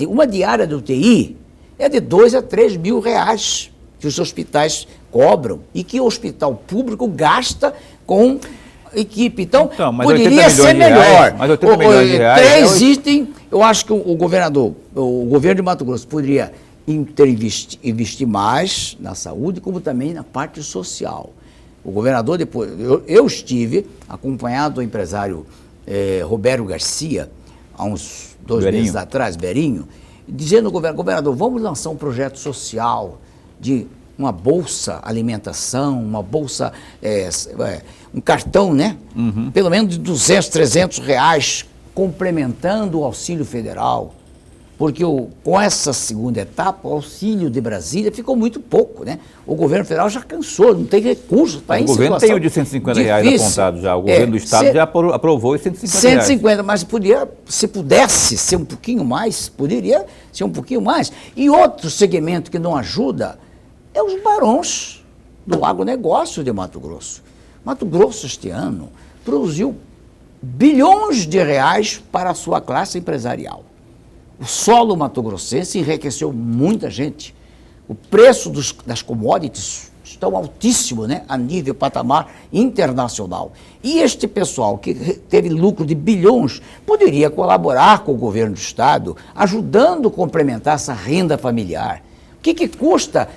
Uma diária do UTI é de 2 a 3 mil reais que os hospitais cobram e que o hospital público gasta com equipe. Então mas poderia ser melhor. Reais, mas 80 milhões de reais... Três itens, eu acho que o governo de Mato Grosso poderia investir mais na saúde, como também na parte social. O governador, depois, eu estive acompanhado do empresário Roberto Garcia, há uns 2 meses atrás, Berinho, dizendo ao governador, vamos lançar um projeto social de uma bolsa alimentação, uma bolsa, um cartão, né? Uhum. Pelo menos de 200, 300 reais, complementando o auxílio federal. Porque com essa segunda etapa, o auxílio de Brasília ficou muito pouco, né? O governo federal já cansou, não tem recursos para isso. O governo tem o de 150 reais apontado já. O governo do Estado já aprovou os 150 reais. 150, mas se pudesse ser um pouquinho mais, poderia ser um pouquinho mais. E outro segmento que não ajuda é os barões do agronegócio de Mato Grosso. Mato Grosso, este ano, produziu bilhões de reais para a sua classe empresarial. O solo mato-grossense enriqueceu muita gente. O preço das commodities estão altíssimo, né, a nível patamar internacional. E este pessoal que teve lucro de bilhões poderia colaborar com o governo do Estado, ajudando a complementar essa renda familiar. O que custa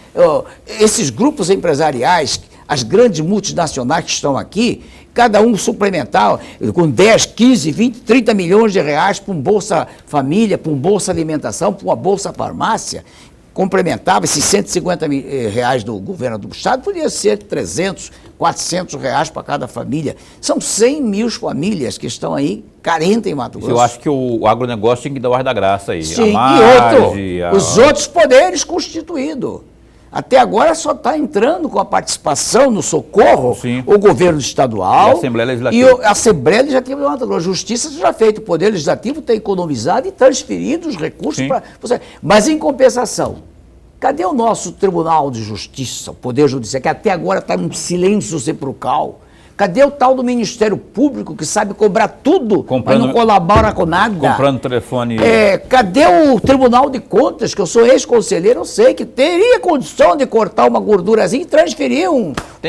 esses grupos empresariais, as grandes multinacionais que estão aqui, cada um suplementar com 10, 15, 20, 30 milhões de reais para um Bolsa Família, para um Bolsa Alimentação, para uma Bolsa Farmácia, complementava esses 150 reais do governo do Estado, podia ser 300, 400 reais para cada família. São 100 mil famílias que estão aí carentes em Mato Grosso. Eu acho que o agronegócio tem que dar o ar da graça aí. Sim, os outros poderes constituídos. Até agora só está entrando com a participação no socorro, sim, o governo estadual e a Assembleia Legislativa. E a Assembleia Legislativa do Mato Grosso. A Justiça já feito, o Poder Legislativo tem economizado e transferido os recursos para... Mas, em compensação, cadê o nosso Tribunal de Justiça, o Poder Judiciário, que até agora está num silêncio sepulcral? Cadê o tal do Ministério Público que sabe cobrar tudo, mas não colabora com nada? Comprando telefone. Cadê o Tribunal de Contas, que eu sou ex-conselheiro, eu sei que teria condição de cortar uma gordurazinha e transferir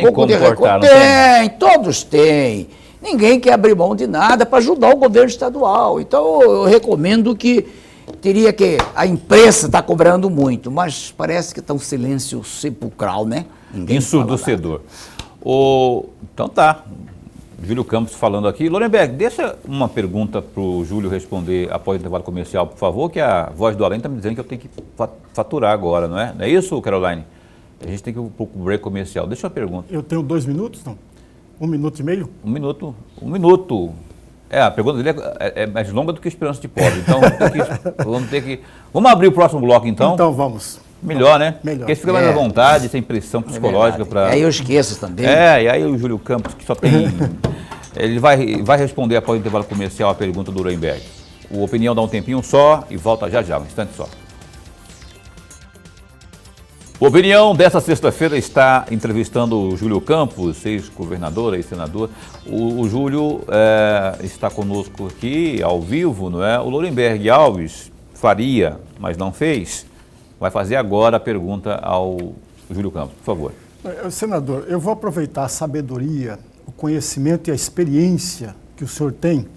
pouco de recurso. Tem, todos têm. Ninguém quer abrir mão de nada para ajudar o governo estadual. Então eu recomendo que a imprensa está cobrando muito, mas parece que está um silêncio sepulcral, né? Ensurdecedor. Então tá, Júlio Campos falando aqui. Lorenberg, deixa uma pergunta para o Júlio responder após o intervalo comercial, por favor, que a voz do além está me dizendo que eu tenho que faturar agora, não é? Não é isso, Caroline? A gente tem que ir para o break comercial. Deixa uma pergunta. Eu tenho 2 minutos, não? 1 minuto e meio? 1 minuto. 1 minuto. A pergunta dele é mais longa do que Esperança de Pobre. Então, vamos abrir o próximo bloco, então? Então, vamos. Melhor, né? Melhor. Porque fica mais à vontade, sem pressão psicológica. Aí eu esqueço também. E aí o Júlio Campos, que só tem... ele vai responder após o intervalo comercial a pergunta do Lorenberg. O Opinião dá um tempinho só e volta já, um instante só. O Opinião dessa sexta-feira está entrevistando o Júlio Campos, ex-governador, ex-senador. O Júlio está conosco aqui, ao vivo, não é? O Lorenberg Alves faria, mas não fez. Vai fazer agora a pergunta ao Júlio Campos, por favor. Senador, eu vou aproveitar a sabedoria, o conhecimento e a experiência que o senhor tem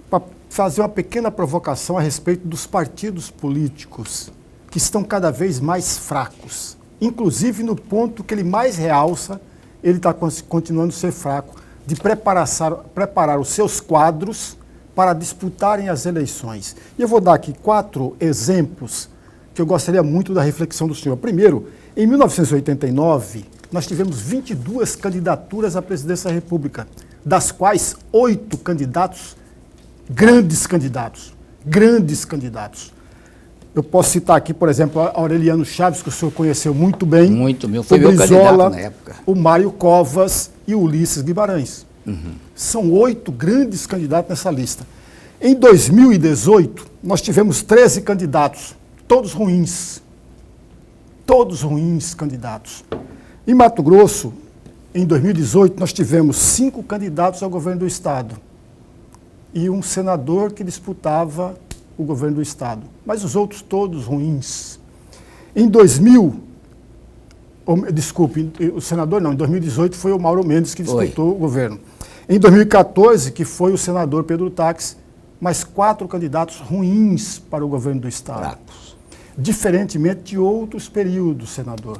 para fazer uma pequena provocação a respeito dos partidos políticos que estão cada vez mais fracos. Inclusive no ponto que ele mais realça, ele está continuando a ser fraco, de preparar os seus quadros para disputarem as eleições. E eu vou dar aqui 4 exemplos que eu gostaria muito da reflexão do senhor. Primeiro, em 1989, nós tivemos 22 candidaturas à presidência da República, das quais 8 candidatos, grandes candidatos. Eu posso citar aqui, por exemplo, a Aureliano Chaves, que o senhor conheceu muito bem. Muito, foi meu candidato na época. O Mário Covas e o Ulisses Guimarães. Uhum. São 8 grandes candidatos nessa lista. Em 2018, nós tivemos 13 candidatos. Todos ruins candidatos. Em Mato Grosso, em 2018, nós tivemos 5 candidatos ao governo do Estado e um senador que disputava o governo do Estado, mas os outros todos ruins. Em 2018 foi o Mauro Mendes que disputou o governo. Em 2014, que foi o senador Pedro Táxi, mais 4 candidatos ruins para o governo do Estado. Diferentemente de outros períodos, senador.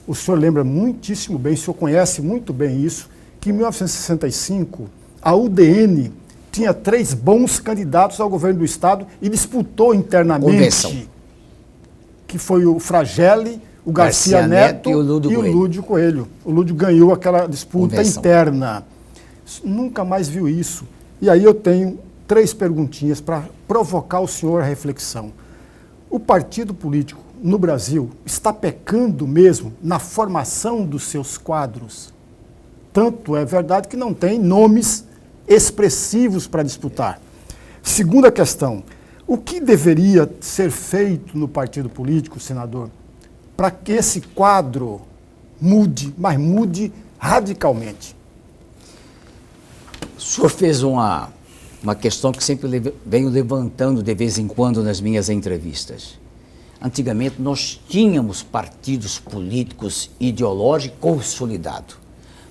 O senhor lembra muitíssimo bem, o senhor conhece muito bem isso, que em 1965 a UDN tinha 3 bons candidatos ao governo do Estado e disputou internamente. Convenção. Que foi o Fragelli, o Garcia Neto e o Lúdio Coelho. O Lúdio ganhou aquela disputa Convenção. interna. Nunca mais viu isso. E aí eu tenho 3 perguntinhas para provocar o senhor a reflexão. O partido político no Brasil está pecando mesmo na formação dos seus quadros. Tanto é verdade que não tem nomes expressivos para disputar. Segunda questão, o que deveria ser feito no partido político, senador, para que esse quadro mude, mas mude radicalmente? O senhor fez uma questão que sempre venho levantando de vez em quando nas minhas entrevistas. Antigamente nós tínhamos partidos políticos ideológicos consolidados.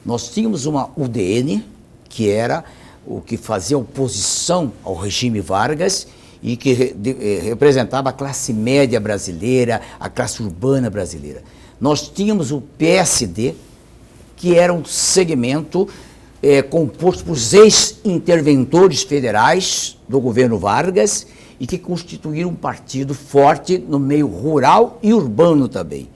Nós tínhamos uma UDN, que era o que fazia oposição ao regime Vargas e que representava a classe média brasileira, a classe urbana brasileira. Nós tínhamos o PSD, que era um segmento composto por 6 interventores federais do governo Vargas e que constituíram um partido forte no meio rural e urbano também.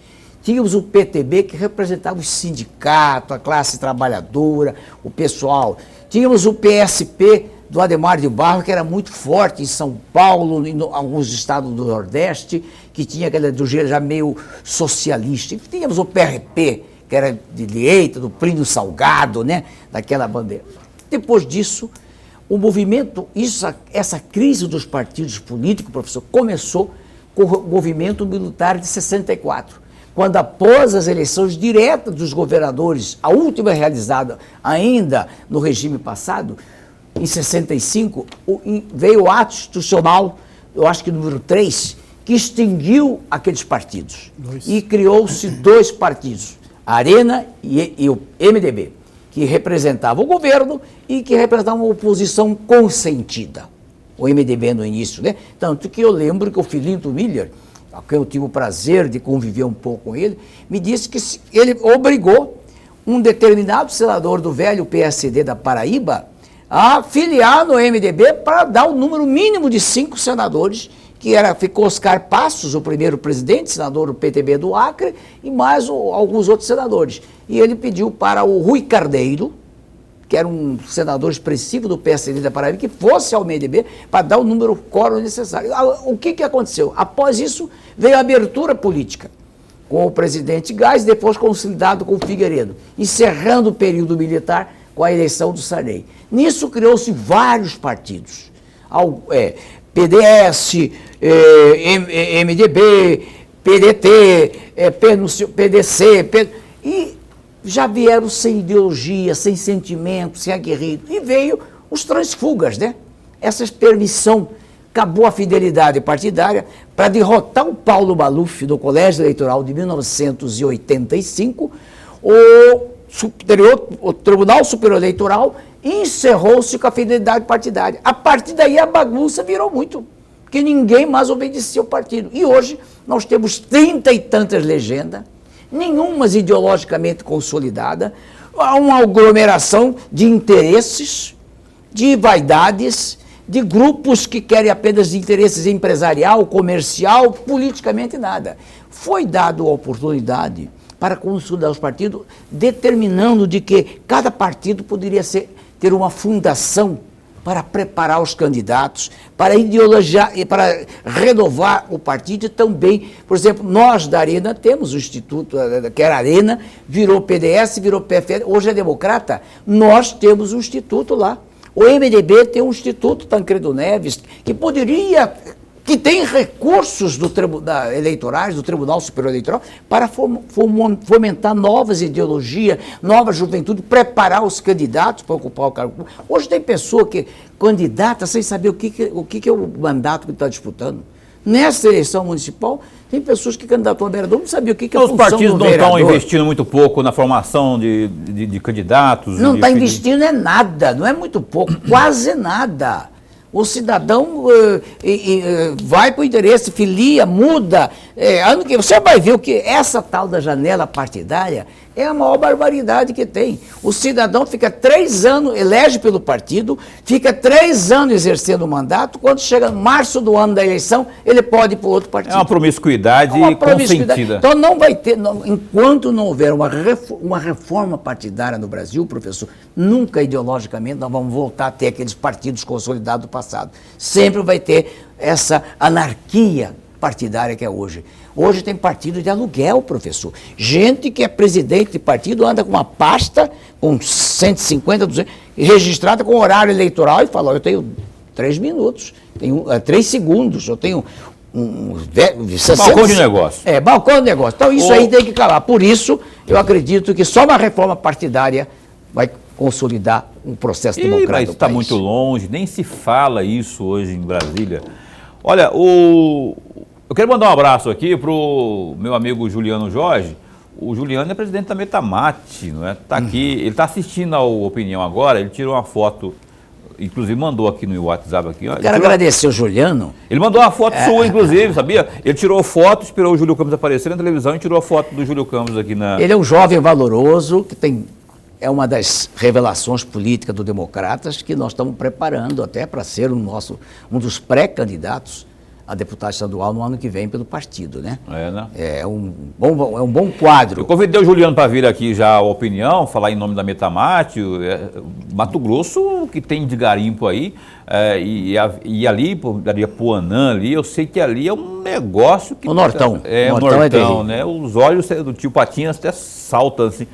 Tínhamos o PTB, que representava o sindicato, a classe trabalhadora, o pessoal. Tínhamos o PSP do Adhemar de Barros, que era muito forte em São Paulo, em alguns estados do Nordeste, que tinha aquela ideologia já meio socialista. E tínhamos o PRP, que era de direita, do Plínio Salgado, né, daquela bandeira. Depois disso, o movimento, essa crise dos partidos políticos, professor, começou com o movimento militar de 64, quando após as eleições diretas dos governadores, a última realizada ainda no regime passado, em 65, veio o ato institucional, eu acho que número 3, que extinguiu aqueles partidos. E criou-se 2 partidos, a Arena e o MDB, que representava o governo e que representava uma oposição consentida. O MDB no início, né? Tanto que eu lembro que o Filinto Miller, a quem eu tive o prazer de conviver um pouco com ele, me disse que ele obrigou um determinado senador do velho PSD da Paraíba a filiar no MDB para dar o número mínimo de 5 senadores, que ficou Oscar Passos, o primeiro presidente, senador do PTB do Acre, e mais alguns outros senadores. E ele pediu para o Rui Carneiro, que era um senador expressivo do PSD da Paraíba, que fosse ao MDB para dar o número quórum necessário. O que aconteceu? Após isso, veio a abertura política, com o presidente Gás, depois consolidado com o Figueiredo, encerrando o período militar com a eleição do Sarney. Nisso criou-se vários partidos. PDS, MDB, PDT, PDC, e já vieram sem ideologia, sem sentimento, sem aguerrido. E veio os transfugas, né? Essa permissão, acabou a fidelidade partidária para derrotar o Paulo Maluf do Colégio Eleitoral de 1985, o Tribunal Superior Eleitoral encerrou-se com a fidelidade partidária. A partir daí a bagunça virou muito, porque ninguém mais obedecia ao partido. E hoje nós temos 30 e tantas legendas, nenhuma ideologicamente consolidada, há uma aglomeração de interesses, de vaidades, de grupos que querem apenas interesses empresarial, comercial, politicamente nada. Foi dada a oportunidade para consolidar os partidos, determinando de que cada partido poderia ter uma fundação para preparar os candidatos, para ideologiar e para renovar o partido e também, por exemplo, nós da Arena temos o Instituto, que era Arena, virou PDS, virou PFL, hoje é Democrata, nós temos um instituto lá. O MDB tem um Instituto Tancredo Neves, que poderia que tem recursos eleitorais, do Tribunal Superior Eleitoral, para fomentar novas ideologias, nova juventude, preparar os candidatos para ocupar o cargo. Hoje tem pessoa que candidata sem saber o que é o mandato que está disputando. Nessa eleição municipal, tem pessoas que candidatam a vereador não sabiam o que é a função do vereador. Os partidos não estão investindo muito pouco na formação de candidatos? Não está investindo nada, não é muito pouco, quase nada. O cidadão vai para o interesse, filia, muda. Ano que você vai ver o que essa tal da janela partidária é a maior barbaridade que tem. O cidadão fica 3 anos, elege pelo partido, fica 3 anos exercendo o mandato, quando chega março do ano da eleição, ele pode ir para outro partido. É uma promiscuidade consentida. Então não vai ter, enquanto não houver uma reforma partidária no Brasil, professor, nunca ideologicamente nós vamos voltar a ter aqueles partidos consolidados do passado. Sempre vai ter essa anarquia partidária que é hoje. Hoje tem partido de aluguel, professor. Gente que é presidente de partido anda com uma pasta com 150, 200, registrada com horário eleitoral e fala, eu tenho 3 minutos, tenho 3 segundos, eu tenho balcão de negócio. Balcão de negócio. Então isso aí tem que calar. Por isso, eu acredito que só uma reforma partidária vai consolidar um processo democrático. Mas está muito longe, nem se fala isso hoje em Brasília. Olha, eu quero mandar um abraço aqui para o meu amigo Juliano Jorge. O Juliano é presidente da Metamate, não é? Está aqui, ele está assistindo a Opinião agora, ele tirou uma foto, inclusive mandou aqui no WhatsApp. Aqui, quero agradecer o Juliano. Ele mandou uma foto sua, inclusive, sabia? Ele tirou foto, esperou o Júlio Campos aparecer na televisão e tirou a foto do Júlio Campos aqui na... Ele é um jovem valoroso, que é uma das revelações políticas do Democratas que nós estamos preparando até para ser um dos pré-candidatos a deputado estadual no ano que vem pelo partido, né? Né? É um bom quadro. Eu convidei o Juliano para vir aqui já a Opinião, falar em nome da Metamate, Mato Grosso, que tem de garimpo aí, e ali, daria Puanã ali, eu sei que ali é um negócio que... O Nortão. O Nortão, né? Os olhos do tio Patinhas até saltam assim.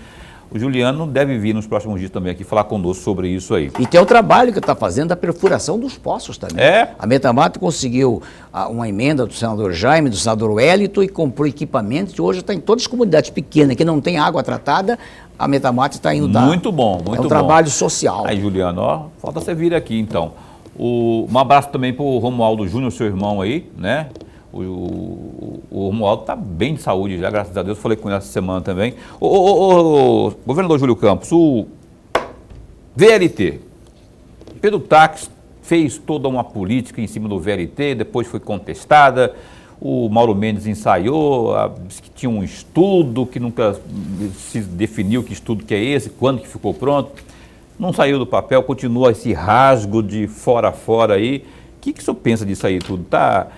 O Juliano deve vir nos próximos dias também aqui falar conosco sobre isso aí. E tem o trabalho que está fazendo da perfuração dos poços também. A Metamate conseguiu uma emenda do senador Jaime, do senador Wellington, e comprou equipamentos que hoje está em todas as comunidades pequenas que não tem água tratada, a Metamate está indo dar. Muito bom, muito bom. É um trabalho social. Aí, Juliano, falta você vir aqui então. Um abraço também para o Romualdo Júnior, seu irmão aí, né? O Romualdo está bem de saúde já, graças a Deus. Falei com ele essa semana também. Governador Júlio Campos, o VLT, Pedro Taques fez toda uma política em cima do VLT, depois foi contestada. O Mauro Mendes ensaiou, disse que tinha um estudo, que nunca se definiu que estudo que é esse, quando que ficou pronto. Não saiu do papel, continua esse rasgo de fora a fora aí. O que o senhor pensa disso aí tudo?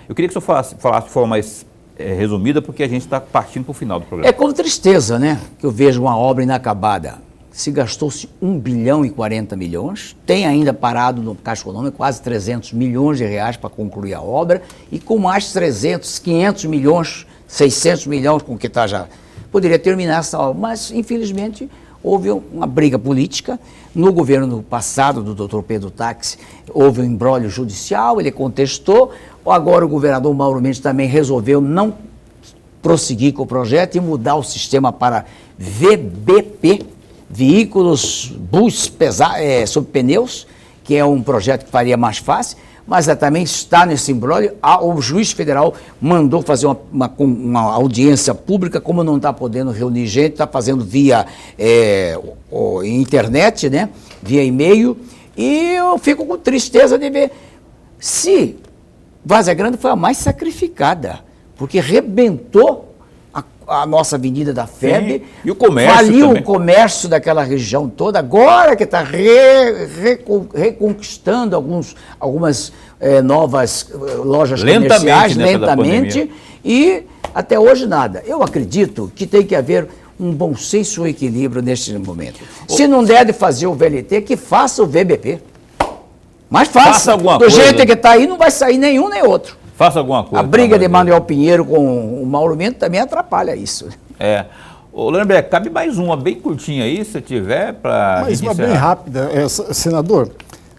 Eu queria que o senhor falasse de forma mais resumida, porque a gente está partindo para o final do programa. É com tristeza, né, que eu vejo uma obra inacabada. Se gastou-se 1 bilhão e 40 milhões, tem ainda parado no Caixa Econômico quase 300 milhões de reais para concluir a obra, e com mais 300, 500 milhões, 600 milhões com que está já, poderia terminar essa obra, mas infelizmente houve uma briga política. No governo passado do Dr. Pedro Taques, houve um imbróglio judicial, ele contestou. Agora o governador Mauro Mendes também resolveu não prosseguir com o projeto e mudar o sistema para VBP, veículos, bus sob pneus, que é um projeto que faria mais fácil, mas também está nesse imbróglio. O juiz federal mandou fazer uma audiência pública, como não está podendo reunir gente, está fazendo via internet, né? Via e-mail, e eu fico com tristeza de ver se Várzea Grande foi a mais sacrificada, porque rebentou a nossa Avenida da FEB. Sim. E o comércio faliu também. O comércio daquela região toda, agora que está reconquistando algumas novas lojas comerciais, né, lentamente, e até hoje nada. Eu acredito que tem que haver um bom senso e equilíbrio neste momento. Se não der de fazer o VLT, que faça o VBP. Mas faça alguma do coisa. jeito que está aí, não vai sair nenhum nem outro. Faça alguma coisa. A briga de Manuel Pinheiro com o Mauro Mendes também atrapalha isso. Ô, Lemberg, cabe mais uma bem curtinha aí, se tiver, para... Mais uma bem rápida. Senador,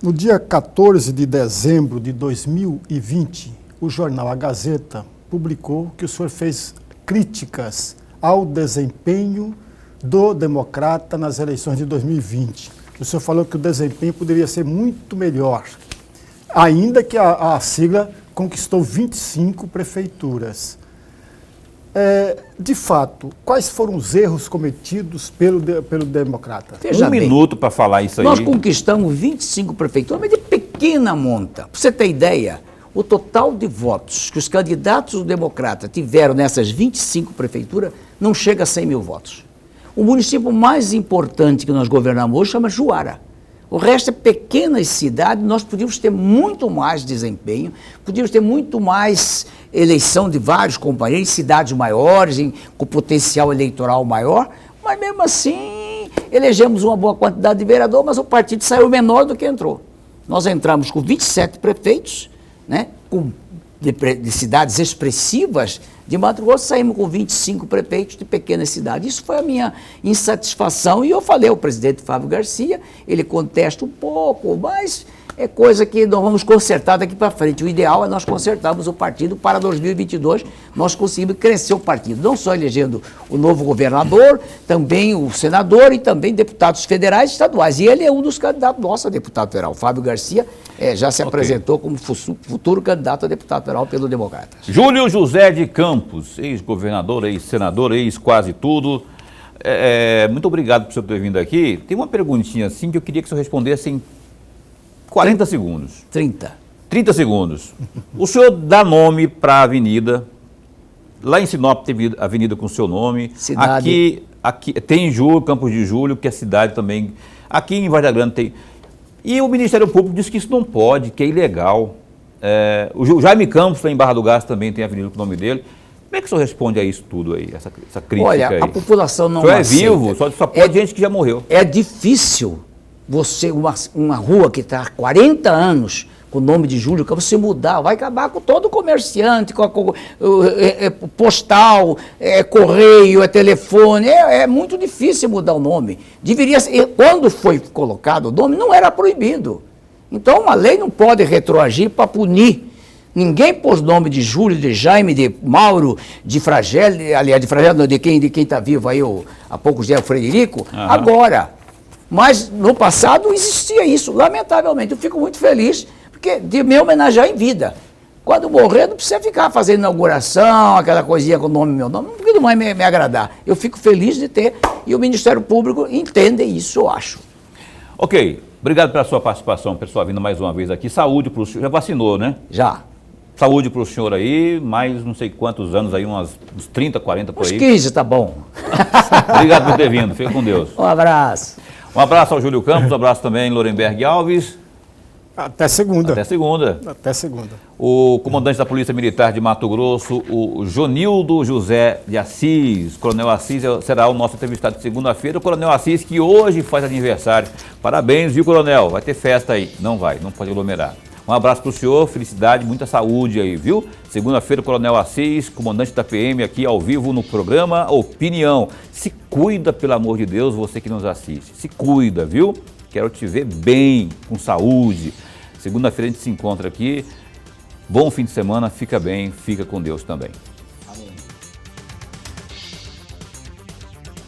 no dia 14 de dezembro de 2020, o jornal A Gazeta publicou que o senhor fez críticas ao desempenho do Democrata nas eleições de 2020. O senhor falou que o desempenho poderia ser muito melhor, ainda que a sigla conquistou 25 prefeituras. De fato, quais foram os erros cometidos pelo Democrata? Veja bem, minuto para falar isso aí. nós conquistamos 25 prefeituras, mas de pequena monta. Para você ter ideia, o total de votos que os candidatos do Democrata tiveram nessas 25 prefeituras não chega a 100 mil votos. O município mais importante que nós governamos hoje chama Juara. O resto é pequenas cidades, nós podíamos ter muito mais desempenho, podíamos ter muito mais eleição de vários companheiros, em cidades maiores, com potencial eleitoral maior, mas mesmo assim elegemos uma boa quantidade de vereador, mas o partido saiu menor do que entrou. Nós entramos com 27 prefeitos, né, de cidades expressivas de Mato Grosso, saímos com 25 prefeitos de pequenas cidades. Isso foi a minha insatisfação e eu falei ao presidente Fábio Garcia, ele contesta um pouco, mas é coisa que nós vamos consertar daqui para frente. O ideal é nós consertarmos o partido para 2022, nós conseguimos crescer o partido, não só elegendo o novo governador, também o senador e também deputados federais e estaduais. E ele é um dos candidatos nossos a deputado federal. O Fábio Garcia já se apresentou como futuro candidato a deputado federal pelo Democrata. Júlio José de Campos, ex-governador, ex-senador, ex-quase tudo. Muito obrigado por você ter vindo aqui. Tem uma perguntinha assim que eu queria que você respondesse em 40 segundos. 30 segundos. O senhor dá nome para a avenida. Lá em Sinop tem avenida com o seu nome. Cidade. Aqui tem Campos de Júlio, que é cidade também. Aqui em Vargem Grande tem. E o Ministério Público diz que isso não pode, que é ilegal. O Jaime Campos, lá em Barra do Garça, também tem avenida com o nome dele. Como é que o senhor responde a isso tudo aí, essa crítica? Olha, aí? a população não aceita. aceita. O senhor é vivo, só pode gente que já morreu. É difícil uma rua que está há 40 anos com o nome de Júlio Campos, se mudar, vai acabar com todo o comerciante, com postal, correio, telefone, é muito difícil mudar o nome. Deveria ser, quando foi colocado o nome, não era proibido. Então, a lei não pode retroagir para punir. Ninguém pôs nome de Júlio, de Jaime, de Mauro, de Fragelli, aliás, de Fragelli, não, de quem está vivo aí há poucos dias, o Frederico, agora. Mas no passado existia isso, lamentavelmente. Eu fico muito feliz, porque de me homenagear em vida. Quando morrer, não precisa ficar fazendo inauguração, aquela coisinha com o nome, meu nome, porque não vai me agradar. Eu fico feliz de ter, e o Ministério Público entende isso, eu acho. Ok, obrigado pela sua participação, pela sua vinda mais uma vez aqui. Saúde para o senhor, já vacinou, né? Já. Saúde para o senhor aí, mais não sei quantos anos aí, uns 30, 40 por aí. Uns 15, tá bom. Obrigado por ter vindo, fica com Deus. Um abraço. Um abraço ao Júlio Campos, um abraço também ao Lorenberg Alves. Até segunda. Até segunda. Até segunda. O comandante da Polícia Militar de Mato Grosso, o Jonildo José de Assis. Coronel Assis será o nosso entrevistado de segunda-feira. O Coronel Assis, que hoje faz aniversário. Parabéns, viu, Coronel? Vai ter festa aí. Não pode aglomerar. Um abraço para o senhor, felicidade, muita saúde aí, viu? Segunda-feira, o Coronel Assis, comandante da PM, aqui ao vivo no programa Opinião. Se cuida, pelo amor de Deus, você que nos assiste. Se cuida, viu? Quero te ver bem, com saúde. Segunda-feira a gente se encontra aqui. Bom fim de semana, fica bem, fica com Deus também.